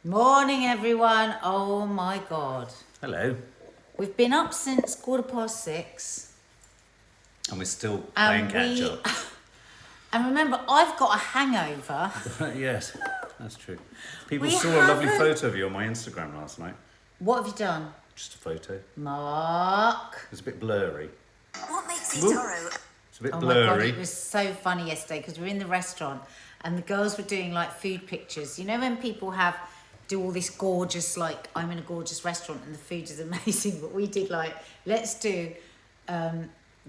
Morning, everyone. Oh my God. Hello. We've been up since 6:15. And we're still playing catch up. And remember, I've got a hangover. Yes, that's true. People We saw a lovely haven't- photo of you on my Instagram last night. What have you done? Just a photo. Mark. It's a bit blurry. What makes Woo. eToro? It's a bit Oh my God, blurry. it was so funny yesterday because we were in the restaurant and the girls were doing like food pictures. You know when people do all this gorgeous, like I'm in a gorgeous restaurant and the food is amazing, but we did like, let's do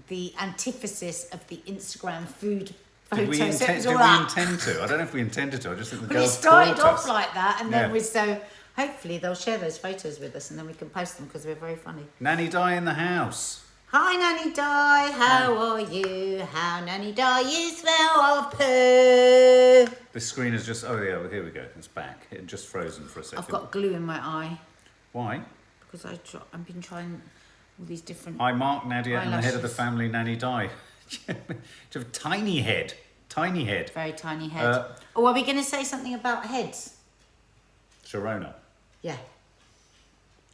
the antithesis of the Instagram food photo. Did we, So it intend, was did all we that. intend to? I don't know if we intended to. I just think the But it girls started caught off us. like that, and then Yeah. we're so. Hopefully, they'll share those photos with us, and then we can post them because we're very funny. Nanny Di in the house. Hi, Nanny Di. How are you? How, Nanny Di, you smell of poo. This screen is just... Oh, yeah, well, here we go. It's back. It had just frozen for a second. I've got glue in my eye Why? because I've been trying all these different. Hi, Mark, Nadia, and the head of the Eyelashes. family, Nanny Di. You have a tiny head. Tiny head. Very tiny head. Oh, are we going to say something about heads? Sharona. Yeah.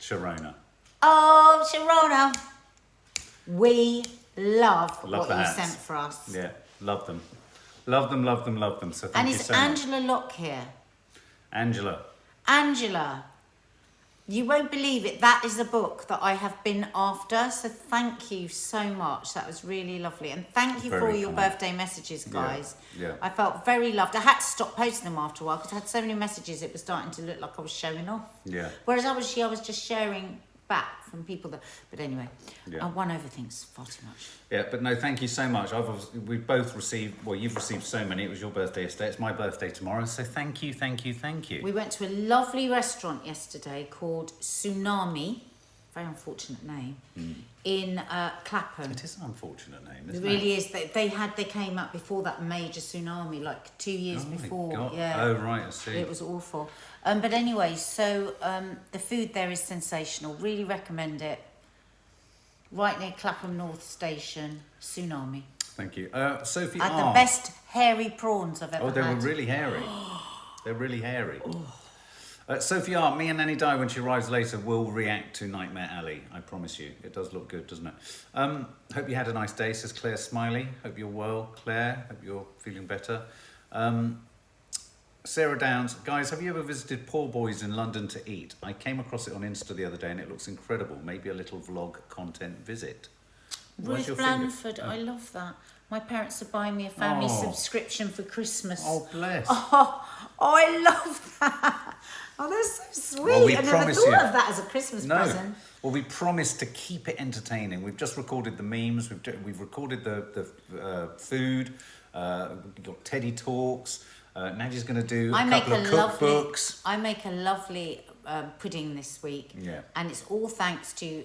Sharona. Oh, Sharona. We love Love what the you hats. sent for us. Yeah, love them. Love them, love them, love them. So thank And you is so much. Angela Locke here? Angela. Angela, you won't believe it. That is a book that I have been after. So thank you so much. That was really lovely. And thank you for all Very your kind. birthday messages, guys. Yeah. I felt very loved. I had to stop posting them after a while because I had so many messages. It was starting to look like I was showing off. Yeah. Whereas I was just sharing back from people that. But anyway, Yeah. one overthinks far too much. Yeah, but no, thank you so much. We've both received, well, you've received so many. It was your birthday yesterday. It's my birthday tomorrow. So thank you, thank you, thank you. We went to a lovely restaurant yesterday called Tsunami. Very unfortunate name. In Clapham. It is an unfortunate name, It isn't really is. They came up before that major tsunami, like 2 years Oh my before. God. Yeah. Oh, right, I see. It was awful. But anyway, so the food there is sensational. Really recommend it. Right near Clapham North Station, Tsunami. Thank you. Sophie Had R. the best hairy prawns I've ever Oh, they had. were really hairy. They're really hairy. Sophie R, me and Nanny Di, when she arrives later, will react to Nightmare Alley. I promise you. It does look good, doesn't it? Hope you had a nice day, says Claire Smiley. Hope you're well, Claire. Hope you're feeling better. Sarah Downs, guys, have you ever visited Poor Boys in London to eat? I came across it on Insta the other day and it looks incredible. Maybe a little vlog content visit. Where's Ruth your finger? Blanford, I love that. My parents are buying me a family Oh. subscription for Christmas. Oh, bless. Oh, I love that. Oh, that's so sweet. Well, we I never promise thought you- of that as a Christmas No. present. Well, we promised to keep it entertaining. We've just recorded the memes. We've recorded the food. We've got Teddy talks. Nadia's going to do a couple of cookbooks. I make a lovely pudding this week. Yeah. And it's all thanks to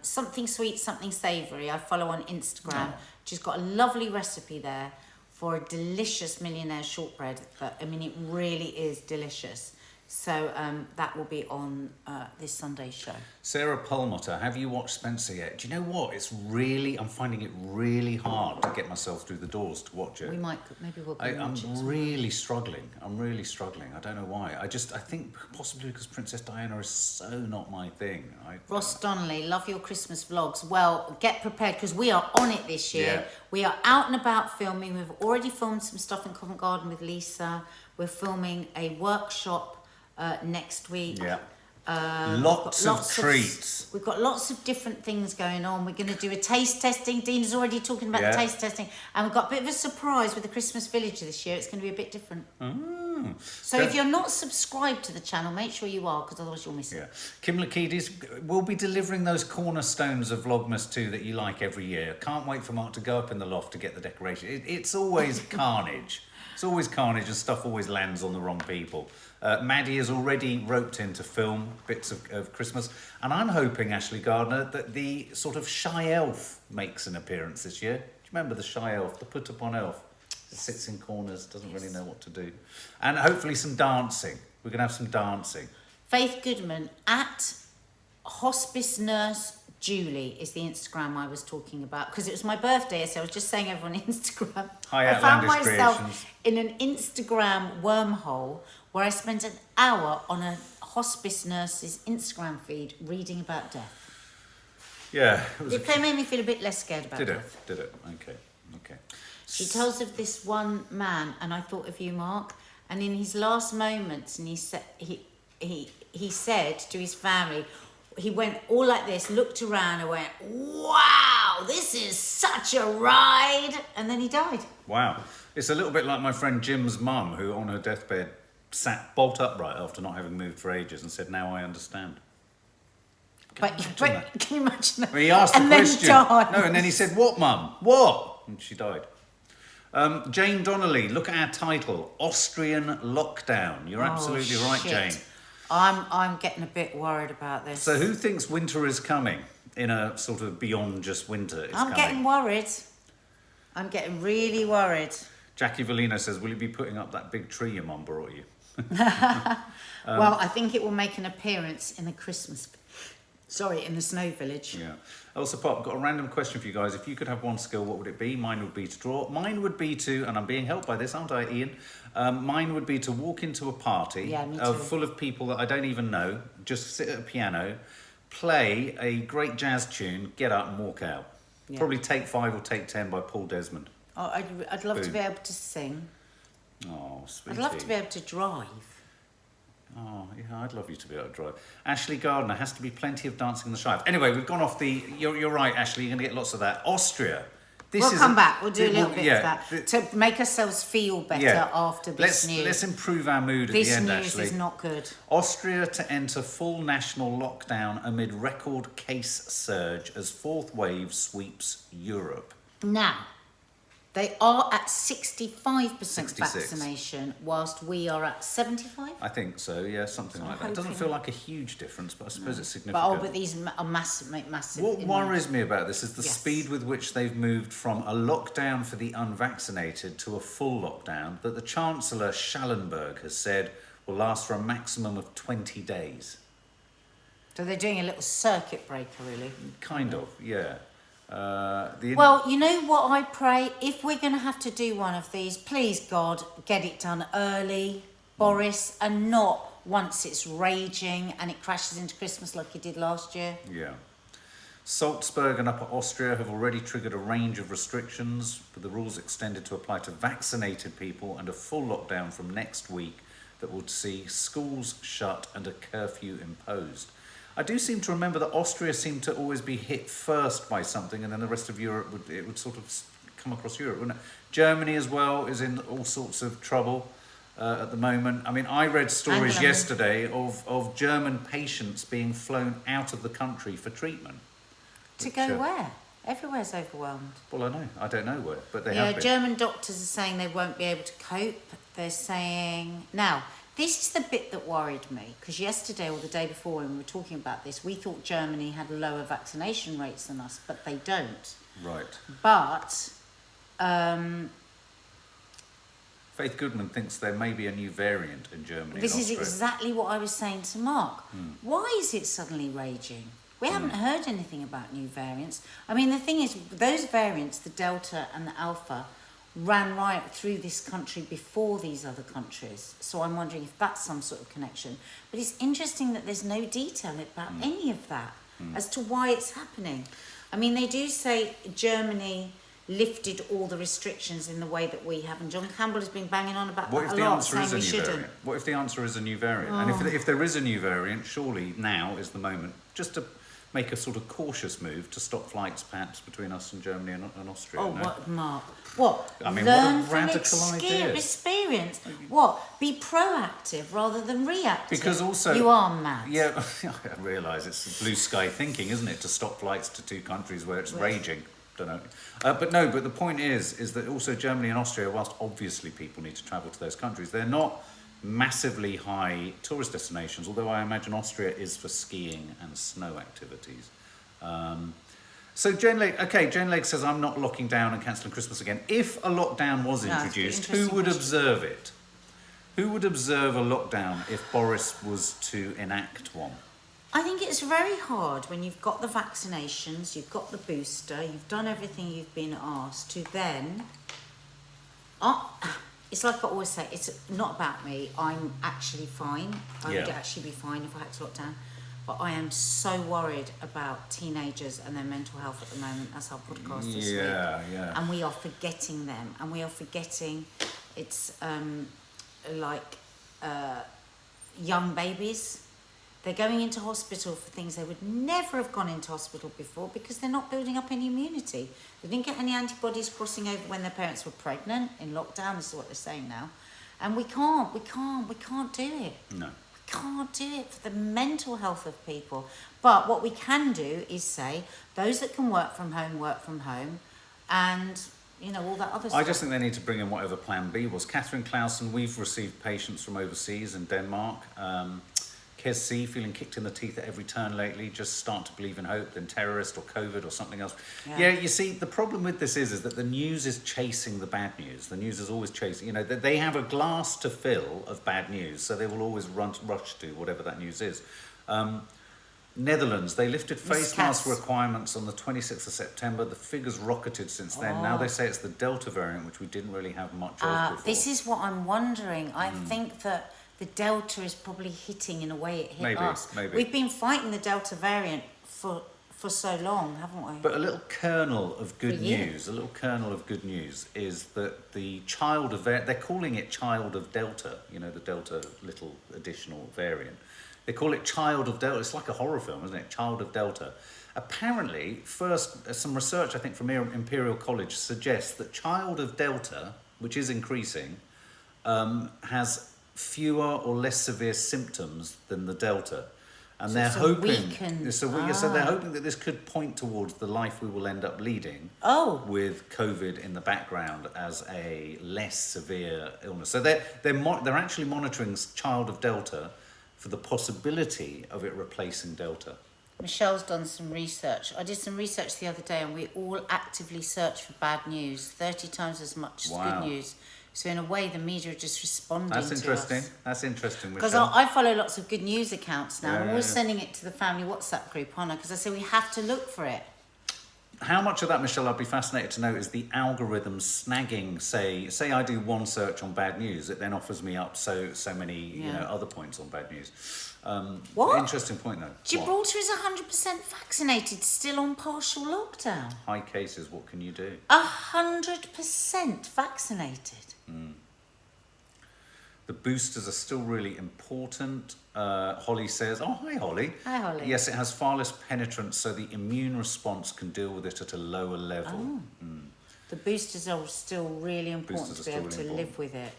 Something Sweet, Something Savoury. I follow on Instagram. Oh. She's got a lovely recipe there for a delicious millionaire shortbread. It really is delicious. So that will be on this Sunday's show. Sarah Perlmutter, have you watched Spencer yet? Do you know what? I'm finding it really hard to get myself through the doors to watch it. Maybe we'll go I'm watch it. really struggling. I don't know why. I think possibly because Princess Diana is so not my thing. Ross Donnelly, love your Christmas vlogs. Well, get prepared because we are on it this year. Yeah. We are out and about filming. We've already filmed some stuff in Covent Garden with Lisa. We're filming a workshop next week. Yeah. Lots Lots of treats. We've got lots of different things going on. We're going to do a taste testing. Dean's already talking about Yeah. the taste testing. And we've got a bit of a surprise with the Christmas Village this year. It's going to be a bit different. So if you're not subscribed to the channel, make sure you are because otherwise you'll miss it. Yeah. Kim Lakidis will be delivering those cornerstones of Vlogmas 2 that you like every year. Can't wait for Mark to go up in the loft to get the decoration. It's always carnage. It's always carnage and stuff always lands on the wrong people. Maddie is already roped in to film bits of Christmas. And I'm hoping, Ashley Gardner, that the sort of shy elf makes an appearance this year. Do you remember the shy elf, the put-upon elf? That sits in corners, doesn't really know what to do. And hopefully some dancing. We're going to have some dancing. Faith Goodman at Hospice Nurse Julie is the Instagram I was talking about because it was my birthday, so I was just saying everyone on Instagram. Hi, I found Outlandish myself Creations. in an Instagram wormhole where I spent an hour on a hospice nurse's Instagram feed reading about death. Yeah. It was It made me feel a bit less scared about Did it? death. Did it? Okay. Okay. She tells of this one man, and I thought of you, Mark. And in his last moments, and he said to his family, he went all like this, looked around, and went, "Wow, this is such a ride!" And then he died. Wow. It's a little bit like my friend Jim's mum, who on her deathbed sat bolt upright after not having moved for ages and said, "Now I understand." But can you imagine that? Well, he asked the and question. Then died. No, and then he said, "What, mum? What?" And she died. Jane Donnelly, look at our title, Austrian Lockdown. You're absolutely right, shit. Jane. I'm getting a bit worried about this. So who thinks winter is coming in a sort of beyond just winter? I'm getting worried. I'm getting really worried. Jackie Valino says, will you be putting up that big tree your mum brought you? Well, I think it will make an appearance in the in the snow village. Yeah. Also, Pop, I've got a random question for you guys. If you could have one skill, what would it be? Mine would be to draw. Mine would be to, and I'm being helped by this, aren't I, Ian? Mine would be to walk into a party full of people that I don't even know, just sit at a piano, play a great jazz tune, get up and walk out. Yeah. Probably Take 5 or Take 10 by Paul Desmond. Oh, I'd love to be able to sing. Oh, sweetie. I'd love to be able to drive. Oh, yeah, I'd love you to be able to drive. Ashley Gardner, has to be plenty of dancing in the Shire. Anyway, we've gone off the... You're right, Ashley, you're going to get lots of that. Austria. We'll come back. We'll do a little bit of that to make ourselves feel better after this news. Let's improve our mood at the end, Ashley. This news is not good. Austria to enter full national lockdown amid record case surge as fourth wave sweeps Europe. Now, they are at 65% 66. vaccination, whilst we are at 75%? I think so, yeah, something like that. It doesn't feel like a huge difference, but I suppose it's significant. But these are massive. What worries me about this is the speed with which they've moved from a lockdown for the unvaccinated to a full lockdown that the Chancellor Schallenberg has said will last for a maximum of 20 days. So they're doing a little circuit breaker, really? Kind of, yeah. Well, you know what I pray? If we're going to have to do one of these, please, God, get it done early, Boris, and not once it's raging and it crashes into Christmas like it did last year. Yeah. Salzburg and Upper Austria have already triggered a range of restrictions, with the rules extended to apply to vaccinated people and a full lockdown from next week that will see schools shut and a curfew imposed. I do seem to remember that Austria seemed to always be hit first by something, and then the rest of Europe would sort of come across Europe, wouldn't it? Germany as well is in all sorts of trouble at the moment. I mean, I read stories yesterday of German patients being flown out of the country for treatment. To go where? Everywhere's overwhelmed. Well, I know. I don't know where, but they have been. German doctors are saying they won't be able to cope. They're saying... Now, this is the bit that worried me, because yesterday or the day before when we were talking about this, we thought Germany had lower vaccination rates than us, but they don't. Right. But... Faith Goodman thinks there may be a new variant in Germany. This is exactly what I was saying to Mark. Why is it suddenly raging? We haven't heard anything about new variants. I mean, the thing is, those variants, the Delta and the Alpha, ran right through this country before these other countries. So I'm wondering if that's some sort of connection. But it's interesting that there's no detail about any of that as to why it's happening. I mean, they do say Germany lifted all the restrictions in the way that we have, and John Campbell has been banging on about that a lot, saying we shouldn't. What if the answer is a new variant? And if there is a new variant, surely now is the moment just to make a sort of cautious move to stop flights perhaps between us and Germany and Austria. Oh, no? What, Mark? What? I mean, learn what a radical idea. Experience. What? Be proactive rather than reactive. Because also... You are mad. Yeah, I realise it's blue sky thinking, isn't it, to stop flights to two countries where it's raging. Don't know. But the point is that also Germany and Austria, whilst obviously people need to travel to those countries, they're not massively high tourist destinations, although I imagine Austria is for skiing and snow activities. So Jane Lake says, I'm not locking down and cancelling Christmas again. If a lockdown was introduced, who would observe it? Who would observe a lockdown if Boris was to enact one? I think it's very hard when you've got the vaccinations, you've got the booster, you've done everything you've been asked to then... it's like I always say, it's not about me. I'm actually fine. I would actually be fine if I had to lock down. But I am so worried about teenagers and their mental health at the moment. That's our podcast this week. Yeah. And we are forgetting them. And we are forgetting it's young babies. They're going into hospital for things they would never have gone into hospital before because they're not building up any immunity. They didn't get any antibodies crossing over when their parents were pregnant in lockdown. This is what they're saying now. And we can't do it. No. We can't do it for the mental health of people. But what we can do is say, those that can work from home, and, you know, all that other stuff. I just think they need to bring in whatever plan B was. Catherine Clausen, we've received patients from overseas in Denmark. Kez C, feeling kicked in the teeth at every turn lately, just start to believe in hope, then terrorist or COVID or something else. Yeah, you see, the problem with this is that the news is chasing the bad news. The news is always chasing, you know, they have a glass to fill of bad news, so they will always rush to whatever that news is. Netherlands, they lifted face mask requirements on the 26th of September. The figures rocketed since then. Now they say it's the Delta variant, which we didn't really have much of before. This is what I'm wondering. I think that the Delta is probably hitting in a way it hit us. Maybe. We've been fighting the Delta variant for so long, haven't we? But a little kernel of good news is that the child of, they're calling it child of Delta, you know, the Delta little additional variant. They call it child of Delta. It's like a horror film, isn't it? Child of Delta. Apparently, some research, I think, from Imperial College suggests that child of Delta, which is increasing, has fewer or less severe symptoms than the Delta. And So they're it's a hoping, weakened- so they're hoping that this could point towards the life we will end up leading with COVID in the background as a less severe illness. So they're actually monitoring child of Delta for the possibility of it replacing Delta. Michelle's done some research. I did some research the other day, and we all actively search for bad news, 30 times as much as good news. So in a way, the media are just responding to us. That's interesting. Because I follow lots of good news accounts now. I'm always sending it to the family WhatsApp group, aren't I? Because I say we have to look for it. How much of that, Michelle, I'd be fascinated to know, is the algorithm snagging, say I do one search on bad news, it then offers me up so many you know, other points on bad news. What? Interesting point, though. Gibraltar is 100% vaccinated, still on partial lockdown. High cases, what can you do? 100% vaccinated. The boosters are still really important. Holly says, oh, hi, Holly. Hi, Holly. Yes, it has far less penetrance, so the immune response can deal with it at a lower level. The boosters are still really important to be able to live with it.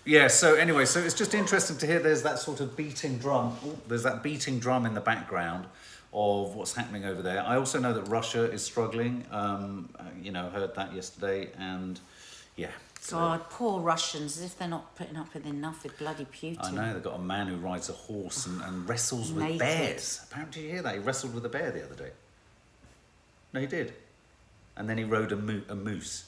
Yeah, so anyway, so it's just interesting to hear there's that sort of beating drum. There's that beating drum in the background of what's happening over there. I also know that Russia is struggling. You know, heard that yesterday, and yeah. God, poor Russians, as if they're not putting up with enough with bloody Putin. I know, they've got a man who rides a horse and wrestles with Naked. bears. Apparently, did you hear that? He wrestled with a bear the other day. No, he did. And then he rode a moose.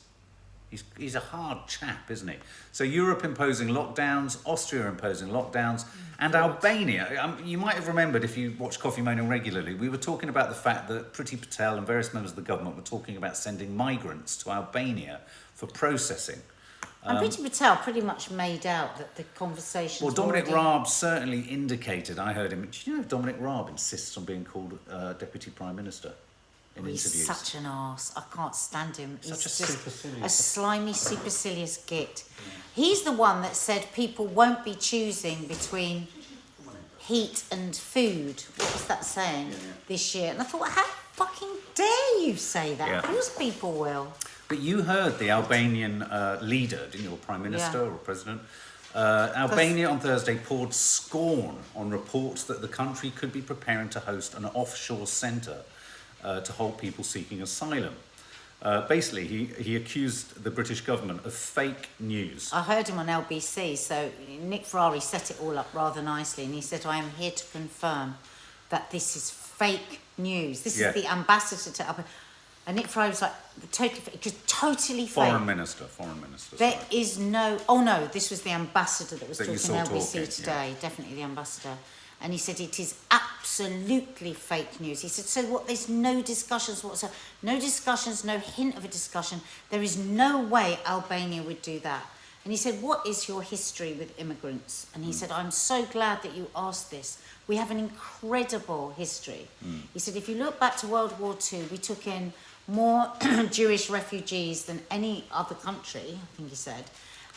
He's a hard chap, isn't he? So Europe imposing lockdowns, Austria imposing lockdowns, and Albania. You might have remembered, if you watch Coffee Moaning regularly, we were talking about the fact that Priti Patel and various members of the government were talking about sending migrants to Albania for processing. And Priti Patel pretty much made out that the conversation. Well, Dominic Raab certainly indicated, I heard him, do you know Dominic Raab insists on being called Deputy Prime Minister in interviews? He's such an arse. I can't stand him. Such He's a just supercilious. a slimy, supercilious git. He's the one that said people won't be choosing between heat and food. What was that saying this year? And I thought, how fucking dare you say that? Of course people will. But you heard the Albanian leader, didn't you, or Prime Minister or President? Albania on Thursday poured scorn on reports that the country could be preparing to host an offshore centre to hold people seeking asylum. Basically, he accused the British government of fake news. I heard him on LBC, so Nick Ferrari set it all up rather nicely, and he said, I am here to confirm that this is fake news. This is the ambassador to... And Nick Ferrari was like, totally fake. Foreign minister. There is no... Oh, no, this was the ambassador that was talking on LBC today. Yeah. Definitely the ambassador. And he said it is absolutely fake news. He said, so what, there's no discussions whatsoever, no discussions, no hint of a discussion. There is no way Albania would do that. And he said, what is your history with immigrants? And he said, I'm so glad that you asked this. We have an incredible history. He said, if you look back to World War II, we took in more Jewish refugees than any other country, I think he said.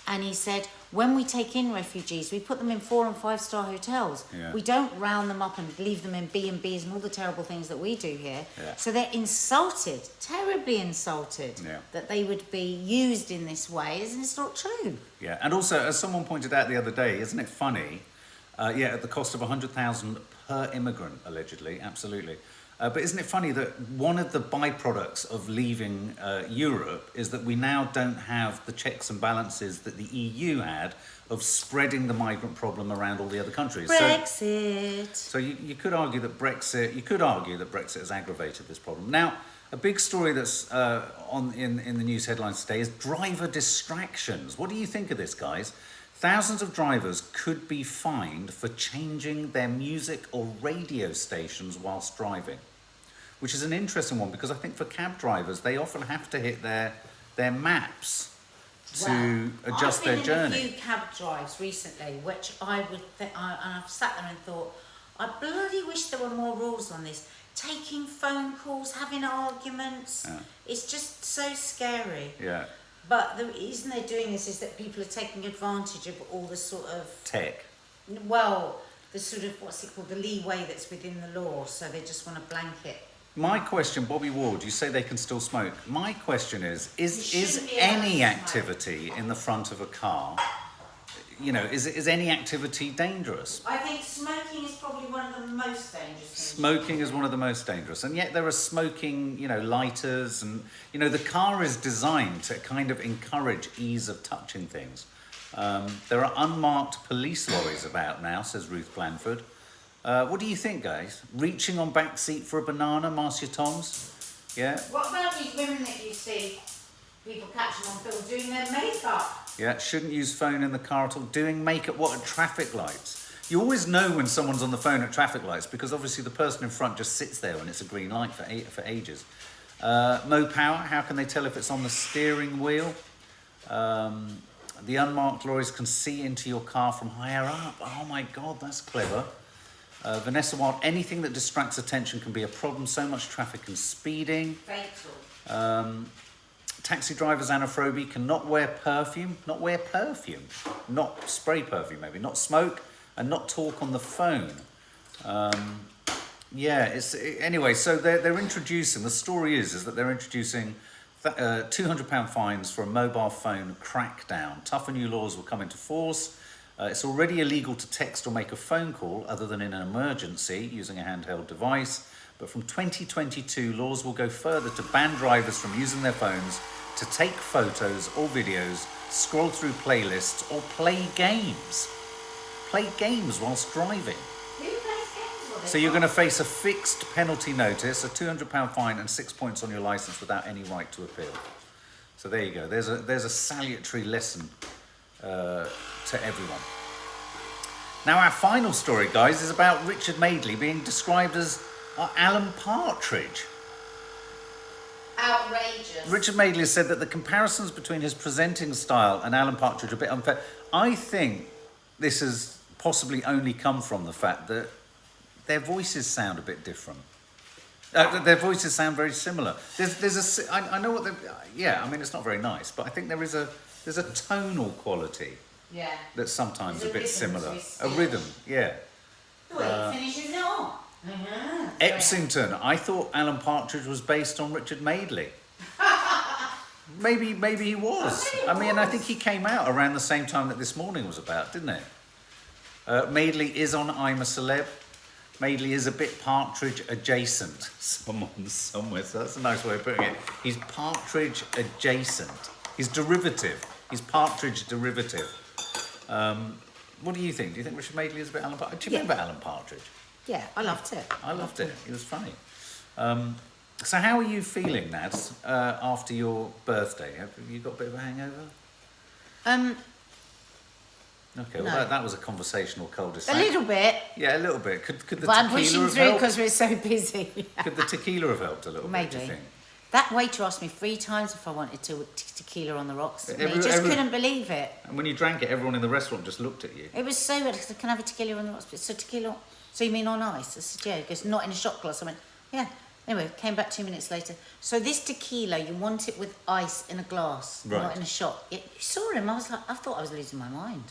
And he said, when we take in refugees, we put them in 4- and 5-star hotels. Yeah. We don't round them up and leave them in B&Bs and all the terrible things that we do here. Yeah. So they're insulted, terribly insulted, that they would be used in this way. It's not true. Yeah, and also, as someone pointed out the other day, isn't it funny? At the cost of 100,000 per immigrant, allegedly, absolutely. But isn't it funny that one of the byproducts of leaving Europe is that we now don't have the checks and balances that the EU had of spreading the migrant problem around all the other countries. Brexit. So you could argue that Brexit has aggravated this problem. Now, a big story that's in the news headlines today is driver distractions. What do you think of this, guys? Thousands of drivers could be fined for changing their music or radio stations whilst driving, which is an interesting one because I think for cab drivers, they often have to hit their maps to adjust their journey. I've been in a few cab drives recently, which I would and I've sat there and thought, I bloody wish there were more rules on this. Taking phone calls, having arguments, it's just so scary. Yeah. But the reason they're doing this is that people are taking advantage of all the sort of... Tech. Well, the sort of, what's it called, the leeway that's within the law, so they just want to blanket. My question, Bobby Ward, you say they can still smoke. My question is shouldn't be allowed any to activity in the front of a car, is any activity dangerous? I think smoking is probably one of the most dangerous things. Smoking is one of the most dangerous, and yet there are smoking, lighters, and the car is designed to kind of encourage ease of touching things. There are unmarked police lorries about now, says Ruth Blanford. What do you think, guys? Reaching on back seat for a banana, Marcia Toms? Yeah. What about these women that you see people catching on film doing their makeup? Yeah, shouldn't use phone in the car at all. Doing makeup, what, at traffic lights? You always know when someone's on the phone at traffic lights because obviously the person in front just sits there and it's a green light for ages. Mo Power, how can they tell if it's on the steering wheel? The unmarked lorries can see into your car from higher up. Oh my God, that's clever. Vanessa Wild, anything that distracts attention can be a problem. So much traffic and speeding. Fatal. Taxi drivers, Anaphrobi, cannot wear perfume. Not wear perfume. Not spray perfume, maybe. Not smoke and not talk on the phone. Anyway, so they're introducing, the story is that they're introducing £200 fines for a mobile phone crackdown. Tougher new laws will come into force. It's already illegal to text or make a phone call other than in an emergency using a handheld device. But from 2022, laws will go further to ban drivers from using their phones to take photos or videos, scroll through playlists, or play games. Play games whilst driving. Who plays games with it? So you're going to face a fixed penalty notice, a £200 fine, and 6 points on your licence without any right to appeal. So there you go. There's a salutary lesson to everyone. Now our final story, guys, is about Richard Madeley being described as Alan Partridge. Outrageous. Richard Madeley said that the comparisons between his presenting style and Alan Partridge are a bit unfair. I think this has possibly only come from the fact that their voices sound a bit different. Their voices sound very similar. I know what I mean, it's not very nice, but I think there's a tonal quality that's sometimes a bit similar. A rhythm, yeah. The way he finishes it off. Epsington. I thought Alan Partridge was based on Richard Madeley. Maybe he was. I mean, I think he came out around the same time that This Morning was about, didn't it? Madeley is on I'm a Celeb. Madeley is a bit Partridge adjacent. Somewhere. So that's a nice way of putting it. He's Partridge adjacent. He's derivative. He's Partridge derivative. What do you think? Do you think Richard Madeley is a bit Alan Partridge? Do you remember Alan Partridge? Yeah, I loved it. I loved it. It was funny. So how are you feeling, Nads, after your birthday? Have you got a bit of a hangover? Okay, well No. that was a conversational cul-de-sac. A little bit. Yeah, a little bit. Could the But I'm tequila pushing have through helped? because we're so busy. Could the tequila have helped a little bit, do you Maybe. think? That waiter asked me 3 times if I wanted tequila on the rocks. And he Every- just every- couldn't believe it. And when you drank it, everyone in the restaurant just looked at you. It was so weird because I can have a tequila on the rocks. So tequila, so you mean on ice? I said, yeah. He goes, not in a shot glass. I went, yeah. Anyway, came back 2 minutes later. So this tequila, you want it with ice in a glass, Right. not in a shot. You saw him, I was like, I thought I was losing my mind.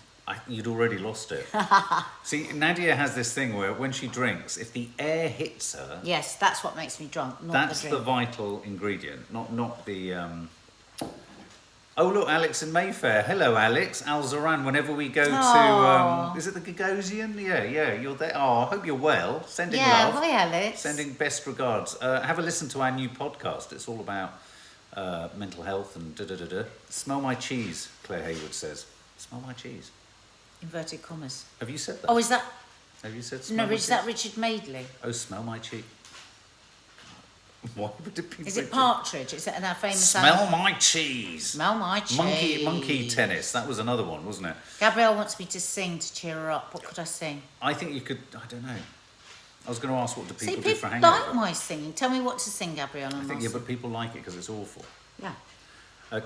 You'd already lost it. See, Nadia has this thing where when she drinks, if the air hits her, Yes, that's what makes me drunk, not that's the the drink. vital ingredient, not the. Oh look, Alex in Mayfair. Hello, Alex. Al Zoran. Whenever we go Aw. to, is it the Gagosian? Yeah, you're there. Oh, I hope you're well. Sending Yeah, love. hi Alex. Sending best regards. Have a listen to our new podcast. It's all about mental health and da-da-da-da. Smell my cheese, Claire Hayward says. Smell my cheese. Inverted commas. Have you said that? Oh, is that, Have you said smell no, my is that cheese? Richard Madeley? Oh, smell my cheese. Why would it be Is Richard? it Partridge? Is it that famous Smell my cheese. Smell my cheese. Monkey tennis. That was another one, wasn't it? Gabrielle wants me to sing to cheer her up. What could I sing? I think you could. I don't know. I was going to ask what do people See, do for people hangover. like my singing. Tell me what to sing, Gabrielle. I think yeah, but people like it because it's awful. yeah.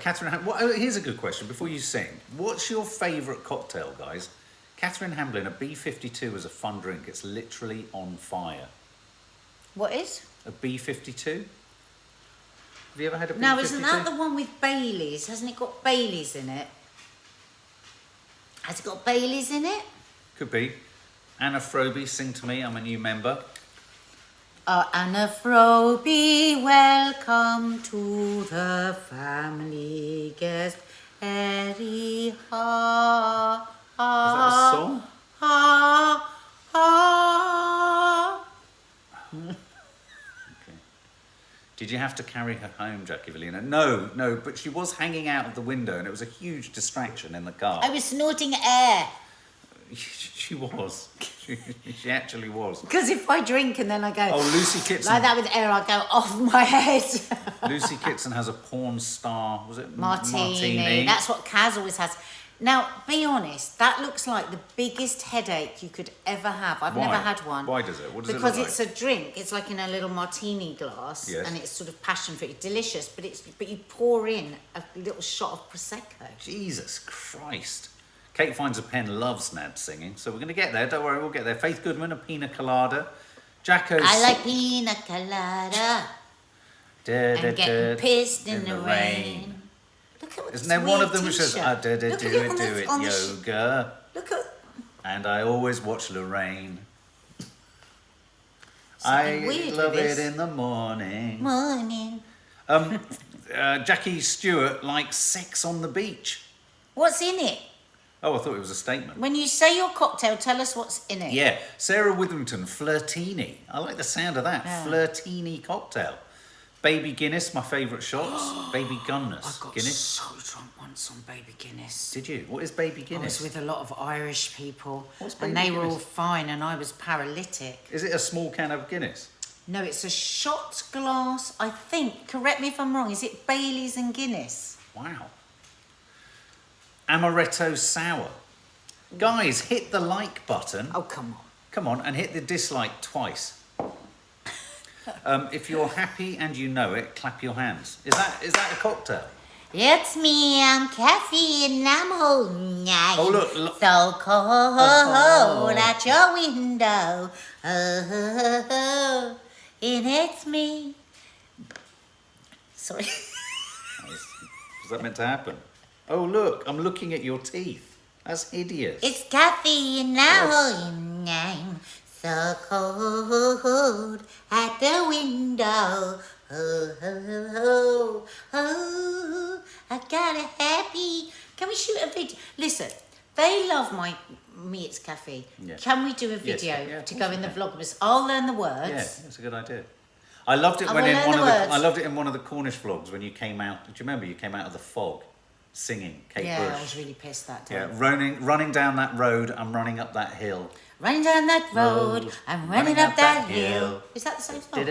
Catherine, here's a good question before you sing. What's your favourite cocktail, guys? Catherine Hamblin, a B52 is a fun drink. It's literally on fire. What is? A B52? Have you ever had a B52? Now, isn't that the one with Baileys? Hasn't it got Baileys in it? Has it got Baileys in it? Could be. Anna Froby, sing to me. I'm a new member. Anna Froby, welcome to the family guest. Harry, ha, Is that a song? ha, ha. Okay. Did you have to carry her home, Jackie Villina? No, but she was hanging out of the window and it was a huge distraction in the car. I was snorting air. She was. She actually was. Because if I drink and then I go... Oh, Lucy Kitson. Like that with air, I go off my head. Lucy Kitson has a porn star, was it? Martini. That's what Kaz always has. Now, be honest, that looks like the biggest headache you could ever have. I've Why? never had one. Why does it? What does because it look it's a drink. It's like in a little martini glass, Yes. and it's sort of passion fruit. It's delicious, but you pour in a little shot of prosecco. Jesus Christ. Kate Finds a Pen loves Nad singing, so we're going to get there. Don't worry, we'll get there. Faith Goodman, a pina colada. Jacko's... I like pina colada and getting pissed in the rain. Look at what Isn't this there one of weird them which says, t-shirt. I did it, Look do at it, on do the- it, on the yoga. Look at... And I always watch Lorraine. Something I weird love with it this. in the morning. Morning. Jackie Stewart likes sex on the beach. What's in it? Oh, I thought it was a statement. When you say your cocktail, tell us what's in it. Yeah, Sarah Withington, Flirtini. I like the sound of that. Yeah. Flirtini cocktail. Baby Guinness, my favourite shots. Baby Gunness. I got Guinness. so drunk once on Baby Guinness. Did you? What is Baby I was Guinness? with a lot of Irish people, What's and Baby they were all Guinness? fine, and I was paralytic. Is it a small can of Guinness? No, it's a shot glass, I think. Correct me if I'm wrong. Is it Bailey's and Guinness? Wow. Amaretto sour. Guys, hit the like button. Oh, come on. Come on, and hit the dislike twice. If you're happy and you know it, clap your hands. Is that a cocktail? It's me, I'm Kathy, and I'm holding Oh, look. so cold at your window. Oh, and it's me. Sorry. Was that meant to happen? Oh, look, I'm looking at your teeth. That's hideous. It's Kathy, and I'm so cold at the window. Oh, I got a happy. Can we shoot a video? Listen, they love me. It's Kathy. Yeah. Can we do a Yes, video yeah, of to course go in we the can. Vlogmas? I'll learn the words. Yeah, that's a good idea. I loved it I when will in learn one the of the. words. I loved it in one of the Cornish vlogs when you came out. Do you remember you came out of the fog, singing Kate Yeah, Bush? I was really pissed that Yeah, time. running down that road. I'm running up that hill. Running down that road, I'm running up that hill. Is that the same song? I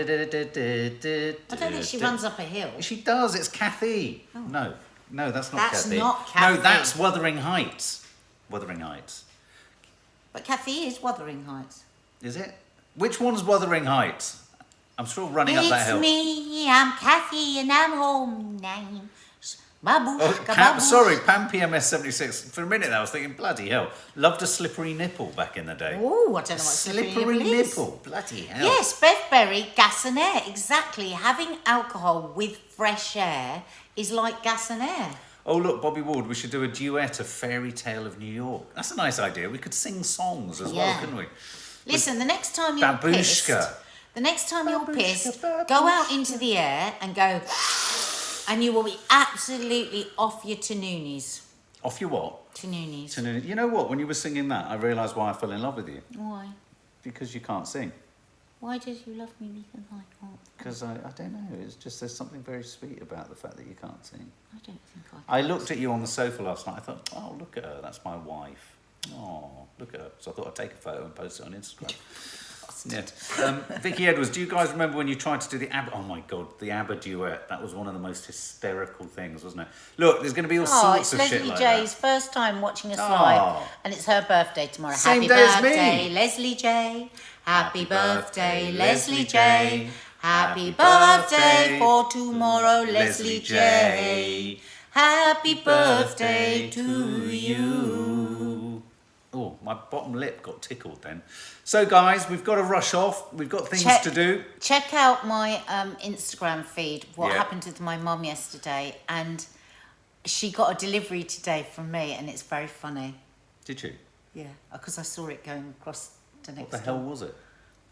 don't think she runs up a hill. She does. It's Kathy. No, that's not That's Kathy. not No, Kathy. that's Wuthering Heights. Wuthering Heights. But Kathy is Wuthering Heights. Is it? Which one's Wuthering Heights? I'm still running up that hill. It's me, I'm Kathy, and I'm home name. Babushka, Sorry, Pam PMS 76. For a minute I was thinking, bloody hell. Loved a slippery nipple back in the day. Oh, I don't know what Slippery nipple. Bloody hell. Yes, Bev Berry, gas and air. Exactly. Having alcohol with fresh air is like gas and air. Oh, look, Bobby Ward, we should do a duet of Fairy Tale of New York. That's a nice idea. We could sing songs as well, couldn't we? Listen, the next time you're pissed, go out into the air and go, and you will be absolutely off your tanoonies. Off your what? Tanoonies. You know what? When you were singing that, I realised why I fell in love with you. Why? Because you can't sing. Why did you love me because I can't? Because I don't know. It's just there's something very sweet about the fact that you can't sing. I don't think I can. I looked at you on the sofa last night. I thought, oh, look at her. That's my wife. Oh, look at her. So I thought I'd take a photo and post it on Instagram. Yeah. Vicky Edwards, do you guys remember when you tried to do the ABBA? Oh my God, the ABBA duet. That was one of the most hysterical things, wasn't it? Look, there's going to be all sorts of shit like that. Leslie J's first time watching us live, and it's her birthday tomorrow. Same Happy day as birthday, me. Leslie J. Happy birthday, Leslie J. Happy birthday for tomorrow, Leslie J. Happy birthday to you. Oh, my bottom lip got tickled then. So, guys, we've got to rush off. We've got things to do. Check out my Instagram feed, what happened with my mum yesterday. And she got a delivery today from me, and it's very funny. Did you? Yeah, because I saw it going across the next What the hell was it?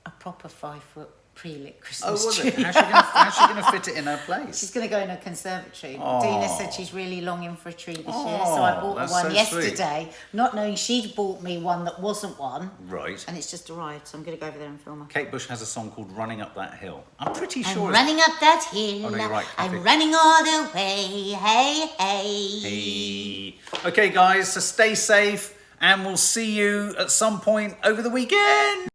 A proper 5-foot pre-lit Oh, Christmas was tree. it? How's she going to fit it in her place? She's going to go in a conservatory. Oh. Dina said she's really longing for a tree this year, so I bought her that's one so yesterday, not knowing she'd bought me one that wasn't one. Right. And it's just arrived, so I'm going to go over there and film her. Kate Bush has a song called Running Up That Hill. I'm pretty sure I'm running up that hill. Oh, no, you're right, Kathy. I'm running all the way. Hey, hey. Hey. Okay, guys, so stay safe, and we'll see you at some point over the weekend.